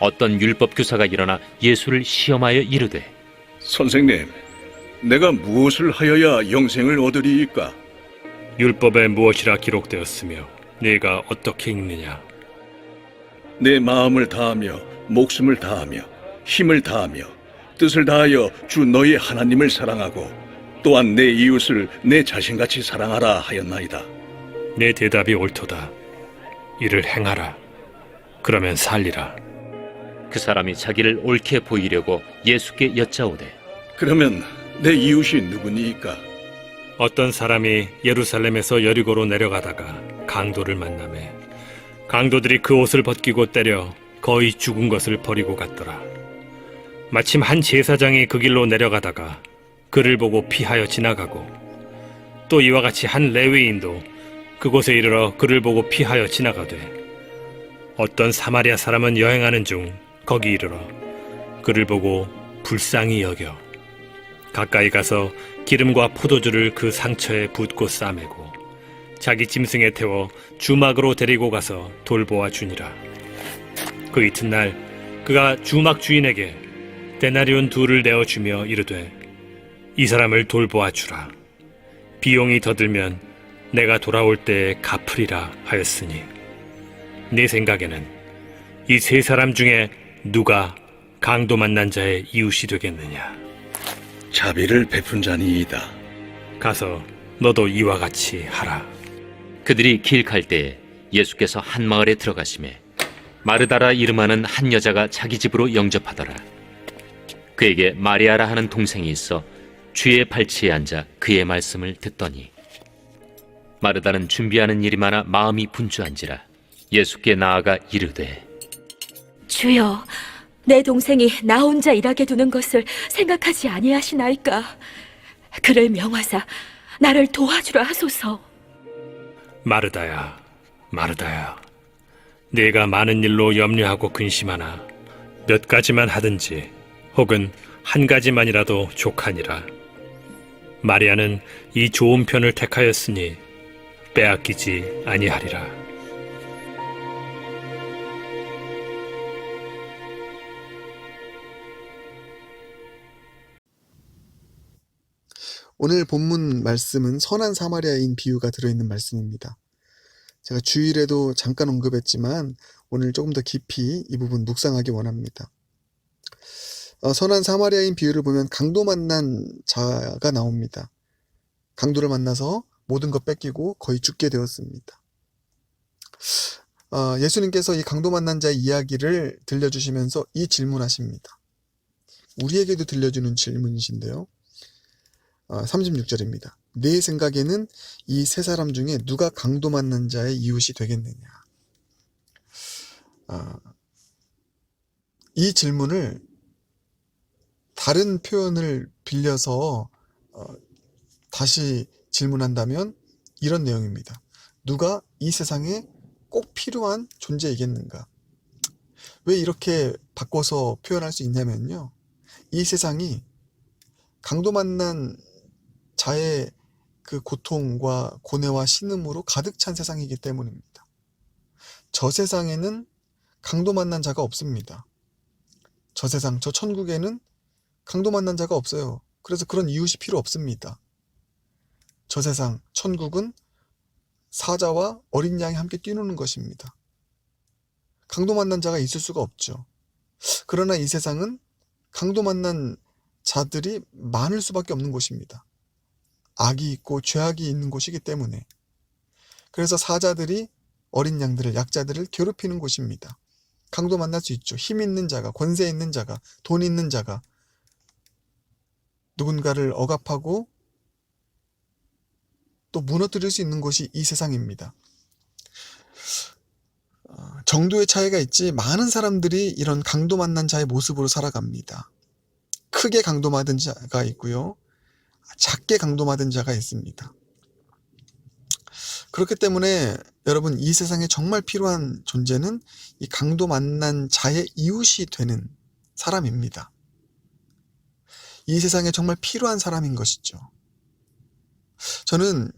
어떤 율법 교사가 일어나 예수를 시험하여 이르되 선생님, 내가 무엇을 하여야 영생을 얻으리이까? 율법에 무엇이라 기록되었으며 네가 어떻게 읽느냐? 내 마음을 다하며 목숨을 다하며 힘을 다하며 뜻을 다하여 주 너희 하나님을 사랑하고 또한 내 이웃을 내 자신같이 사랑하라 하였나이다. 내 대답이 옳도다. 이를 행하라. 그러면 살리라. 그 사람이 자기를 옳게 보이려고 예수께 여짜오되 그러면 내 이웃이 누구니이까? 어떤 사람이 예루살렘에서 여리고로 내려가다가 강도를 만나매 강도들이 그 옷을 벗기고 때려 거의 죽은 것을 버리고 갔더라. 마침 한 제사장이 그 길로 내려가다가 그를 보고 피하여 지나가고 또 이와 같이 한 레위인도 그곳에 이르러 그를 보고 피하여 지나가되 어떤 사마리아 사람은 여행하는 중 거기 이르러 그를 보고 불쌍히 여겨 가까이 가서 기름과 포도주를 그 상처에 붓고 싸매고 자기 짐승에 태워 주막으로 데리고 가서 돌보아 주니라. 그 이튿날 그가 주막 주인에게 데나리온 2를 내어주며 이르되 이 사람을 돌보아 주라. 비용이 더 들면 내가 돌아올 때에 갚으리라 하였으니 네 생각에는 이 세 사람 중에 누가 강도 만난 자의 이웃이 되겠느냐? 자비를 베푼 자니이다. 가서 너도 이와 같이 하라. 그들이 길 갈 때에 예수께서 한 마을에 들어가시매 마르다라 이름하는 한 여자가 자기 집으로 영접하더라. 그에게 마리아라 하는 동생이 있어 주의 발치에 앉아 그의 말씀을 듣더니 마르다는 준비하는 일이 많아 마음이 분주한지라 예수께 나아가 이르되 주여, 내 동생이 나 혼자 일하게 두는 것을 생각하지 아니하시나이까? 그를 명하사 나를 도와주라 하소서. 마르다야, 마르다야, 네가 많은 일로 염려하고 근심하나 몇 가지만 하든지 혹은 한 가지만이라도 족하니라. 마리아는 이 좋은 편을 택하였으니 빼앗기지 아니하리라. 오늘 본문 말씀은 선한 사마리아인 비유가 들어있는 말씀입니다. 제가 주일에도 잠깐 언급했지만 오늘 조금 더 깊이 이 부분 묵상하기 원합니다. 선한 사마리아인 비유를 보면 강도 만난 자가 나옵니다. 강도를 만나서 모든 것 뺏기고 거의 죽게 되었습니다. 예수님께서 이 강도 만난 자의 이야기를 들려주시면서 이 질문하십니다. 우리에게도 들려주는 질문이신데요. 36절입니다. 내 생각에는 이 세 사람 중에 누가 강도 만난 자의 이웃이 되겠느냐. 이 질문을 다른 표현을 빌려서 다시 질문한다면 이런 내용입니다. 누가 이 세상에 꼭 필요한 존재이겠는가? 왜 이렇게 바꿔서 표현할 수 있냐면요. 이 세상이 강도 만난 자의 그 고통과 고뇌와 신음으로 가득 찬 세상이기 때문입니다. 저 세상에는 강도 만난 자가 없습니다. 저 세상, 저 천국에는 강도 만난 자가 없어요. 그래서 그런 이웃이 필요 없습니다. 저 세상, 천국은 사자와 어린 양이 함께 뛰노는 것입니다. 강도 만난 자가 있을 수가 없죠. 그러나 이 세상은 강도 만난 자들이 많을 수밖에 없는 곳입니다. 악이 있고 죄악이 있는 곳이기 때문에. 그래서 사자들이 어린 양들을, 약자들을 괴롭히는 곳입니다. 강도 만날 수 있죠. 힘 있는 자가, 권세 있는 자가, 돈 있는 자가 누군가를 억압하고 또 무너뜨릴 수 있는 곳이 이 세상입니다. 정도의 차이가 있지 많은 사람들이 이런 강도 만난 자의 모습으로 살아갑니다. 크게 강도 받은 자가 있고요. 작게 강도 받은 자가 있습니다. 그렇기 때문에 여러분, 이 세상에 정말 필요한 존재는 이 강도 만난 자의 이웃이 되는 사람입니다. 이 세상에 정말 필요한 사람인 것이죠. 저는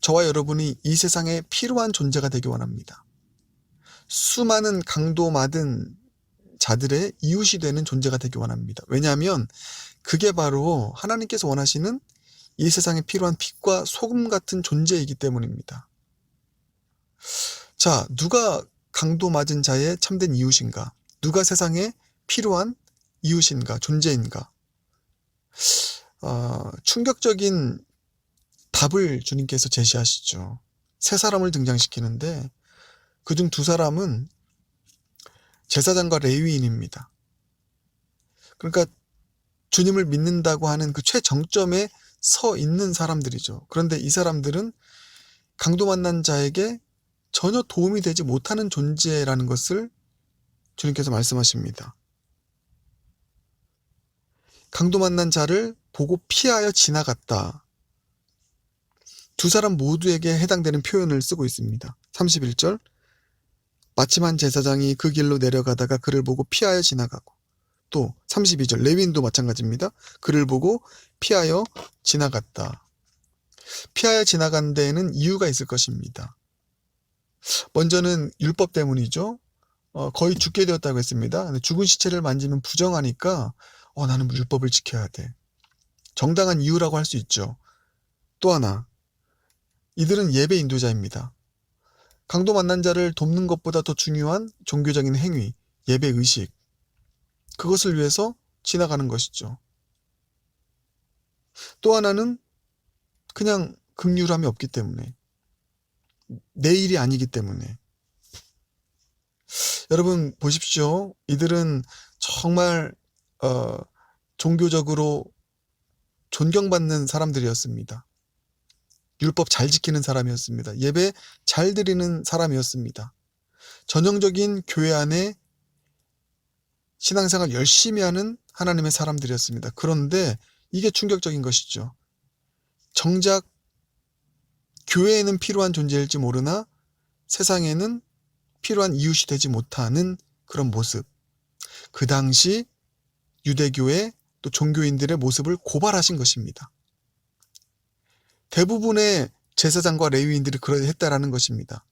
저와 여러분이 이 세상에 필요한 존재가 되기 원합니다. 수많은 강도 받은 자들의 이웃이 되는 존재가 되기 원합니다. 왜냐하면 그게 바로 하나님께서 원하시는 이 세상에 필요한 빛과 소금 같은 존재이기 때문입니다. 자, 누가 강도 맞은 자의 참된 이웃인가? 누가 세상에 필요한 이웃인가? 존재인가? 충격적인 답을 주님께서 제시하시죠. 세 사람을 등장시키는데 그중 두 사람은 제사장과 레위인입니다. 그러니까 주님을 믿는다고 하는 그 최정점에 서 있는 사람들이죠. 그런데 이 사람들은 강도 만난 자에게 전혀 도움이 되지 못하는 존재라는 것을 주님께서 말씀하십니다. 강도 만난 자를 보고 피하여 지나갔다. 두 사람 모두에게 해당되는 표현을 쓰고 있습니다. 31절, 마침 한 제사장이 그 길로 내려가다가 그를 보고 피하여 지나가고, 또 32절, 레위인도 마찬가지입니다. 그를 보고 피하여 지나갔다. 피하여 지나간 데에는 이유가 있을 것입니다. 먼저는 율법 때문이죠. 거의 죽게 되었다고 했습니다. 근데 죽은 시체를 만지면 부정하니까 나는 율법을 지켜야 돼. 정당한 이유라고 할 수 있죠. 또 하나, 이들은 예배 인도자입니다. 강도 만난 자를 돕는 것보다 더 중요한 종교적인 행위, 예배 의식, 그것을 위해서 지나가는 것이죠. 또 하나는 그냥 긍휼함이 없기 때문에, 내 일이 아니기 때문에. 여러분 보십시오. 이들은 정말 종교적으로 존경받는 사람들이었습니다. 율법 잘 지키는 사람이었습니다. 예배 잘 드리는 사람이었습니다. 전형적인 교회 안에 신앙생활 열심히 하는 하나님의 사람들이었습니다. 그런데 이게 충격적인 것이죠. 정작 교회에는 필요한 존재일지 모르나 세상에는 필요한 이웃이 되지 못하는 그런 모습. 그 당시 유대교회 또 종교인들의 모습을 고발하신 것입니다. 대부분의 제사장과 레위인들이 그러했다라는 것입니다.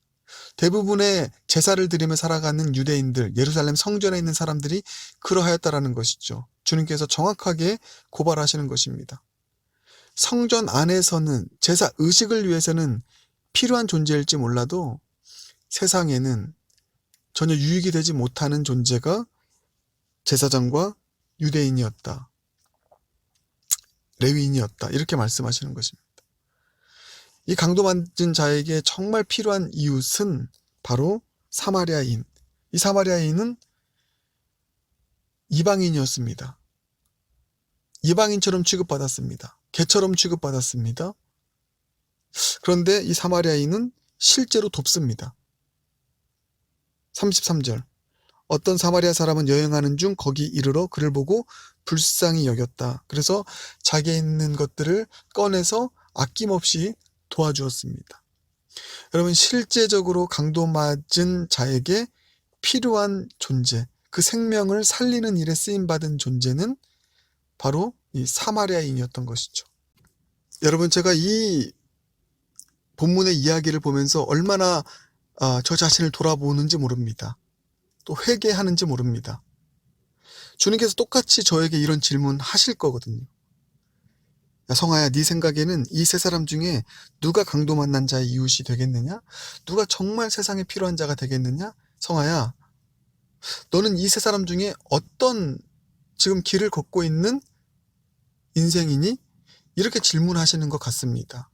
대부분의 제사를 드리며 살아가는 유대인들, 예루살렘 성전에 있는 사람들이 그러하였다라는 것이죠. 주님께서 정확하게 고발하시는 것입니다. 성전 안에서는 제사 의식을 위해서는 필요한 존재일지 몰라도 세상에는 전혀 유익이 되지 못하는 존재가 제사장과 유대인이었다. 레위인이었다. 이렇게 말씀하시는 것입니다. 이 강도 맞은 자에게 정말 필요한 이웃은 바로 사마리아인. 이 사마리아인은 이방인이었습니다. 이방인처럼 취급받았습니다. 개처럼 취급받았습니다. 그런데 이 사마리아인은 실제로 돕습니다. 33절, 어떤 사마리아 사람은 여행하는 중 거기 이르러 그를 보고 불쌍히 여겼다. 그래서 자기에 있는 것들을 꺼내서 아낌없이 도와주었습니다. 여러분, 실제적으로 강도 맞은 자에게 필요한 존재, 그 생명을 살리는 일에 쓰임받은 존재는 바로 이 사마리아인이었던 것이죠. 여러분, 제가 이 본문의 이야기를 보면서 얼마나 저 자신을 돌아보는지 모릅니다. 또 회개하는지 모릅니다. 주님께서 똑같이 저에게 이런 질문 하실 거거든요. 야, 성아야, 네 생각에는 이 세 사람 중에 누가 강도 만난 자의 이웃이 되겠느냐? 누가 정말 세상에 필요한 자가 되겠느냐? 성아야, 너는 이 세 사람 중에 어떤 지금 길을 걷고 있는 인생이니? 이렇게 질문하시는 것 같습니다.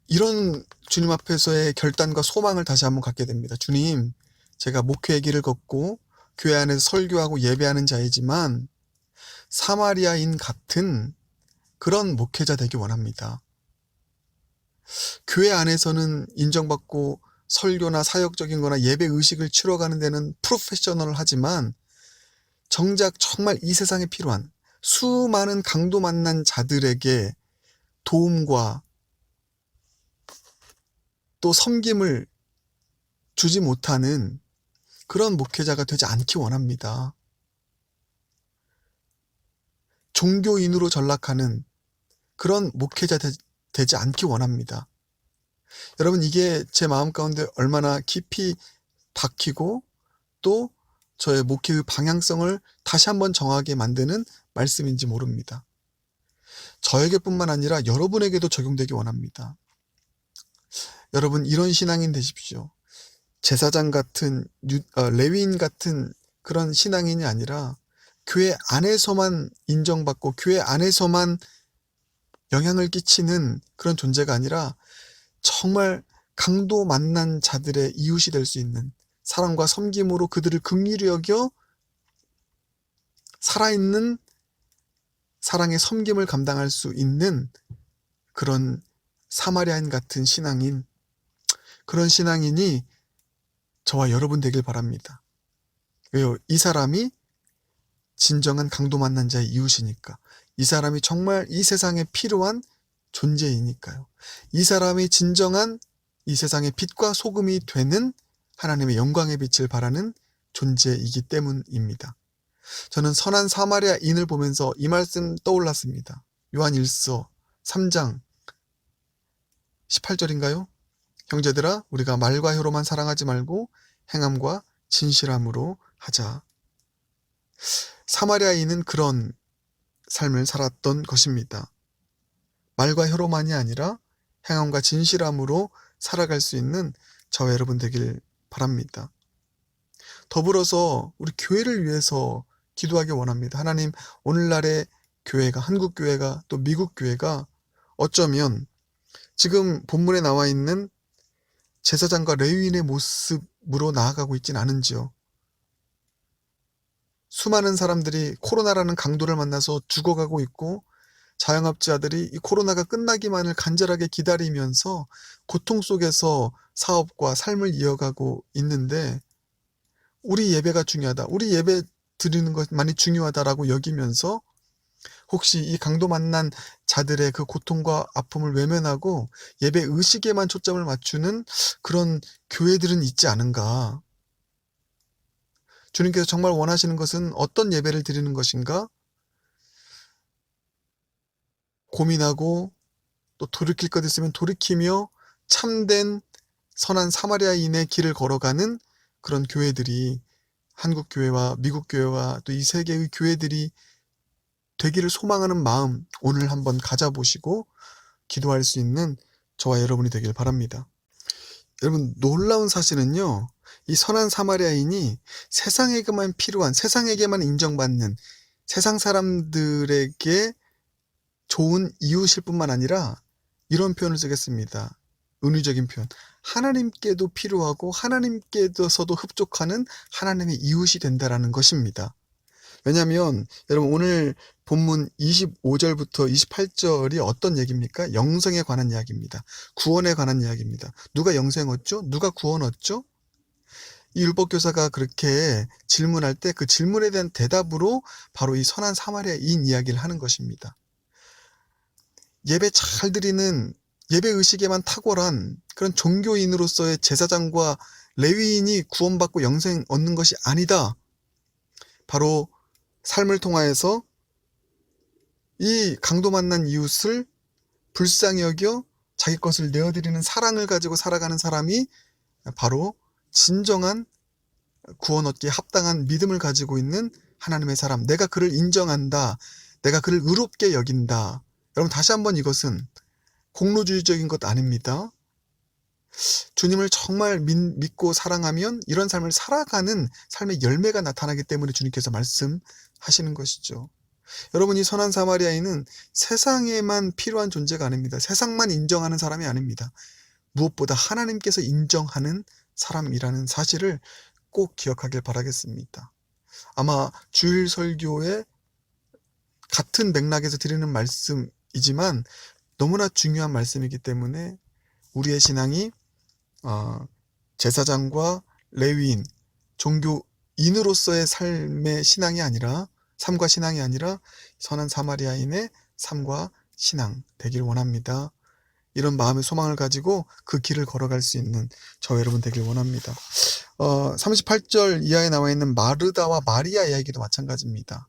이런 주님 앞에서의 결단과 소망을 다시 한번 갖게 됩니다. 주님, 제가 목회의 길을 걷고 교회 안에서 설교하고 예배하는 자이지만 사마리아인 같은 그런 목회자 되기 원합니다. 교회 안에서는 인정받고 설교나 사역적인 거나 예배 의식을 치러가는 데는 프로페셔널 하지만 정작 정말 이 세상에 필요한 수많은 강도 만난 자들에게 도움과 또 섬김을 주지 못하는 그런 목회자가 되지 않기 원합니다. 종교인으로 전락하는 그런 목회자 되지 않기 원합니다. 여러분, 이게 제 마음 가운데 얼마나 깊이 박히고 또 저의 목회의 방향성을 다시 한번 정하게 만드는 말씀인지 모릅니다. 저에게뿐만 아니라 여러분에게도 적용되기 원합니다. 여러분, 이런 신앙인 되십시오. 제사장 같은 레위인 같은 그런 신앙인이 아니라 교회 안에서만 인정받고 교회 안에서만 영향을 끼치는 그런 존재가 아니라 정말 강도 만난 자들의 이웃이 될 수 있는, 사랑과 섬김으로 그들을 긍휼히 여겨 살아있는 사랑의 섬김을 감당할 수 있는 그런 사마리아인 같은 신앙인, 그런 신앙인이 저와 여러분 되길 바랍니다. 왜요? 이 사람이 진정한 강도 만난 자의 이웃이니까. 이 사람이 정말 이 세상에 필요한 존재이니까요. 이 사람이 진정한 이 세상의 빛과 소금이 되는 하나님의 영광의 빛을 바라는 존재이기 때문입니다. 저는 선한 사마리아인을 보면서 이 말씀 떠올랐습니다. 요한 1서 3장 18절인가요? 형제들아, 우리가 말과 혀로만 사랑하지 말고 행함과 진실함으로 하자. 사마리아인은 그런 삶을 살았던 것입니다. 말과 혀로만이 아니라 행함과 진실함으로 살아갈 수 있는 저와 여러분 되길 바랍니다. 더불어서 우리 교회를 위해서 기도하기 원합니다. 하나님, 오늘날의 교회가, 한국 교회가 또 미국 교회가 어쩌면 지금 본문에 나와 있는 제사장과 레위인의 모습으로 나아가고 있진 않은지요. 수많은 사람들이 코로나라는 강도를 만나서 죽어가고 있고, 자영업자들이 이 코로나가 끝나기만을 간절하게 기다리면서 고통 속에서 사업과 삶을 이어가고 있는데, 우리 예배가 중요하다, 우리 예배 드리는 것만이 중요하다라고 여기면서 혹시 이 강도 만난 자들의 그 고통과 아픔을 외면하고 예배 의식에만 초점을 맞추는 그런 교회들은 있지 않은가? 주님께서 정말 원하시는 것은 어떤 예배를 드리는 것인가? 고민하고 또 돌이킬 것 있으면 돌이키며 참된 선한 사마리아인의 길을 걸어가는 그런 교회들이, 한국 교회와 미국 교회와 또 이 세계의 교회들이 되기를 소망하는 마음, 오늘 한번 가져보시고 기도할 수 있는 저와 여러분이 되길 바랍니다. 여러분, 놀라운 사실은요, 이 선한 사마리아인이 세상에게만 필요한, 세상에게만 인정받는, 세상 사람들에게 좋은 이웃일 뿐만 아니라 이런 표현을 쓰겠습니다. 은유적인 표현. 하나님께도 필요하고 하나님께서도 흡족하는 하나님의 이웃이 된다라는 것입니다. 왜냐하면 여러분, 오늘 본문 25절부터 28절이 어떤 얘기입니까? 영생에 관한 이야기입니다. 구원에 관한 이야기입니다. 누가 영생 얻죠? 누가 구원 얻죠? 이 율법교사가 그렇게 질문할 때 그 질문에 대한 대답으로 바로 이 선한 사마리아인 이야기를 하는 것입니다. 예배 잘 드리는, 예배 의식에만 탁월한 그런 종교인으로서의 제사장과 레위인이 구원받고 영생 얻는 것이 아니다. 바로 삶을 통하여서 이 강도 만난 이웃을 불쌍히 여겨 자기 것을 내어드리는 사랑을 가지고 살아가는 사람이 바로 진정한 구원 얻기에 합당한 믿음을 가지고 있는 하나님의 사람. 내가 그를 인정한다. 내가 그를 의롭게 여긴다. 여러분, 다시 한번 이것은 공로주의적인 것 아닙니다. 주님을 정말 믿고 사랑하면 이런 삶을 살아가는 삶의 열매가 나타나기 때문에 주님께서 말씀하시는 것이죠. 여러분, 이 선한 사마리아인은 세상에만 필요한 존재가 아닙니다. 세상만 인정하는 사람이 아닙니다. 무엇보다 하나님께서 인정하는 사람이라는 사실을 꼭 기억하길 바라겠습니다. 아마 주일 설교에 같은 맥락에서 드리는 말씀이지만 너무나 중요한 말씀이기 때문에 우리의 신앙이 제사장과 레위인, 종교인으로서의 삶의 신앙이 아니라, 삶과 신앙이 아니라 선한 사마리아인의 삶과 신앙 되길 원합니다. 이런 마음의 소망을 가지고 그 길을 걸어갈 수 있는 저 여러분 되길 원합니다. 38절 이하에 나와 있는 마르다와 마리아 이야기도 마찬가지입니다.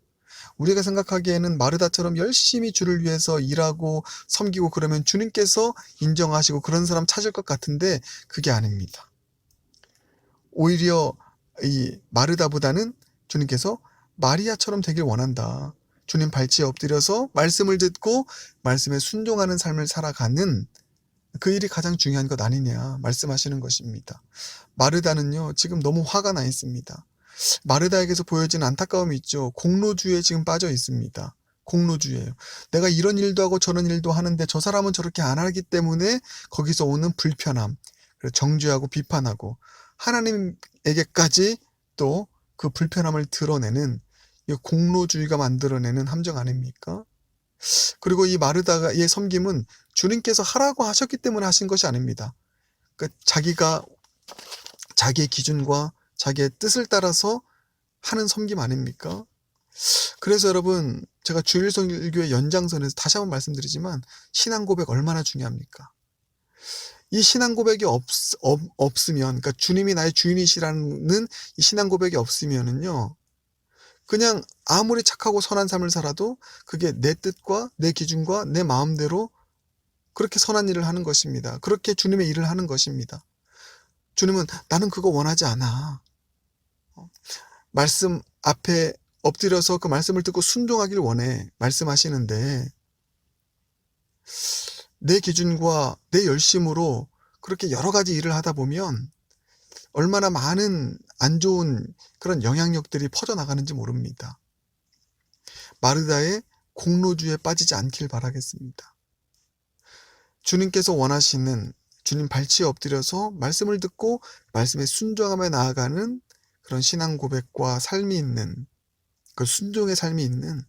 우리가 생각하기에는 마르다처럼 열심히 주를 위해서 일하고 섬기고 그러면 주님께서 인정하시고 그런 사람 찾을 것 같은데 그게 아닙니다. 오히려 이 마르다보다는 주님께서 마리아처럼 되길 원한다. 주님 발치에 엎드려서 말씀을 듣고 말씀에 순종하는 삶을 살아가는 그 일이 가장 중요한 것 아니냐 말씀하시는 것입니다. 마르다는요, 지금 너무 화가 나 있습니다. 마르다에게서 보여지는 안타까움이 있죠. 공로주의에 지금 빠져 있습니다. 공로주의예요. 내가 이런 일도 하고 저런 일도 하는데 저 사람은 저렇게 안 하기 때문에 거기서 오는 불편함, 정죄하고 비판하고 하나님에게까지 또 그 불편함을 드러내는 이 공로주의가 만들어내는 함정 아닙니까? 그리고 이 마르다의 섬김은 주님께서 하라고 하셨기 때문에 하신 것이 아닙니다. 그러니까 자기가 자기의 기준과 자기의 뜻을 따라서 하는 섬김 아닙니까? 그래서 여러분, 제가 주일성교의 연장선에서 다시 한번 말씀드리지만 신앙 고백 얼마나 중요합니까? 이 신앙 고백이 없으면, 그러니까 주님이 나의 주인이시라는 이 신앙 고백이 없으면은요, 그냥 아무리 착하고 선한 삶을 살아도 그게 내 뜻과 내 기준과 내 마음대로 그렇게 선한 일을 하는 것입니다. 그렇게 주님의 일을 하는 것입니다. 주님은 나는 그거 원하지 않아. 말씀 앞에 엎드려서 그 말씀을 듣고 순종하길 원해. 말씀하시는데 내 기준과 내 열심으로 그렇게 여러 가지 일을 하다 보면 얼마나 많은 안 좋은 그런 영향력들이 퍼져나가는지 모릅니다. 마르다의 공로주의에 빠지지 않길 바라겠습니다. 주님께서 원하시는, 주님 발치에 엎드려서 말씀을 듣고 말씀에 순종하며 나아가는 그런 신앙 고백과 삶이 있는, 그 순종의 삶이 있는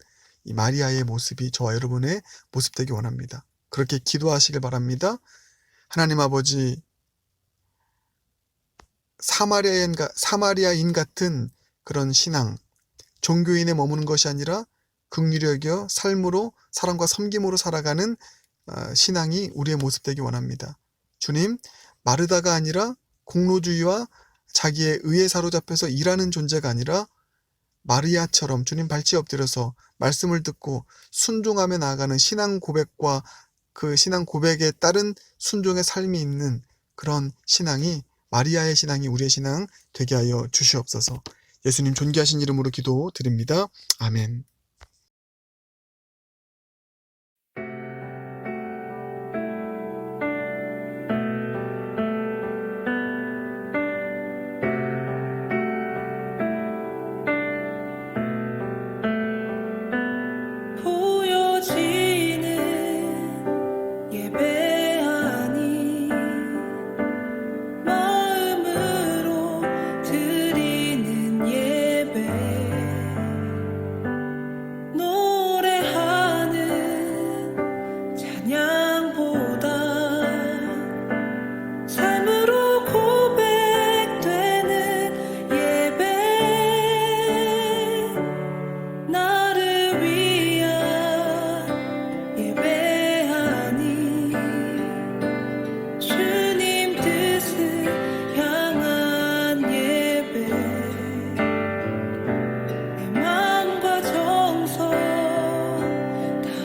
이 마리아의 모습이 저와 여러분의 모습 되기 원합니다. 그렇게 기도하시길 바랍니다. 하나님 아버지, 사마리아인 같은 그런 신앙, 종교인에 머무는 것이 아니라 긍휼히 여겨 삶으로, 사랑과 섬김으로 살아가는 신앙이 우리의 모습 되기 원합니다. 주님, 마르다가 아니라 공로주의와 자기의 의에 사로잡혀서 일하는 존재가 아니라 마리아처럼 주님 발치에 엎드려서 말씀을 듣고 순종하며 나아가는 신앙 고백과 그 신앙 고백에 따른 순종의 삶이 있는 그런 신앙이, 마리아의 신앙이 우리의 신앙 되게 하여 주시옵소서. 예수님 존귀하신 이름으로 기도드립니다. 아멘. 보여지는 예배 아니 마음으로 드리는 예배, 노래하는 찬양보다 삶으로 고백되는 예배, 나를 위한 예배하니 주님 뜻을 향한 예배, 내 마음과 정성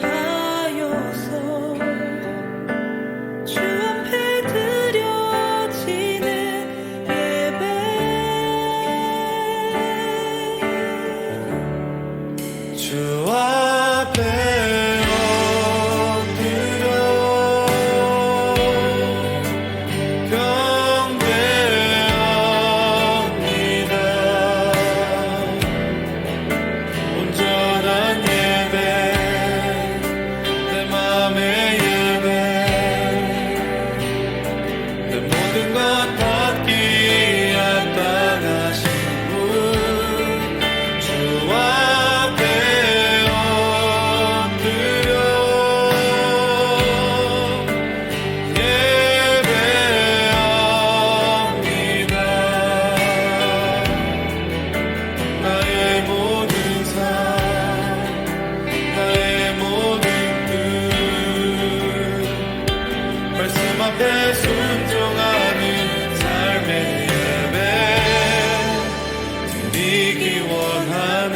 다하여서 주 앞에 드려지는 예배, 주 앞에 엎드려 경배합니다. 온전한 예배, 내 맘의 예배, 내 모든 것 받기에 따라신 분, 주 앞에 엎드려 예배합니다. 나의 모든 삶, 나의 모든 뜻, 말씀 앞에 순종하는 삶의 예배 드리기 원하네.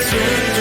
순종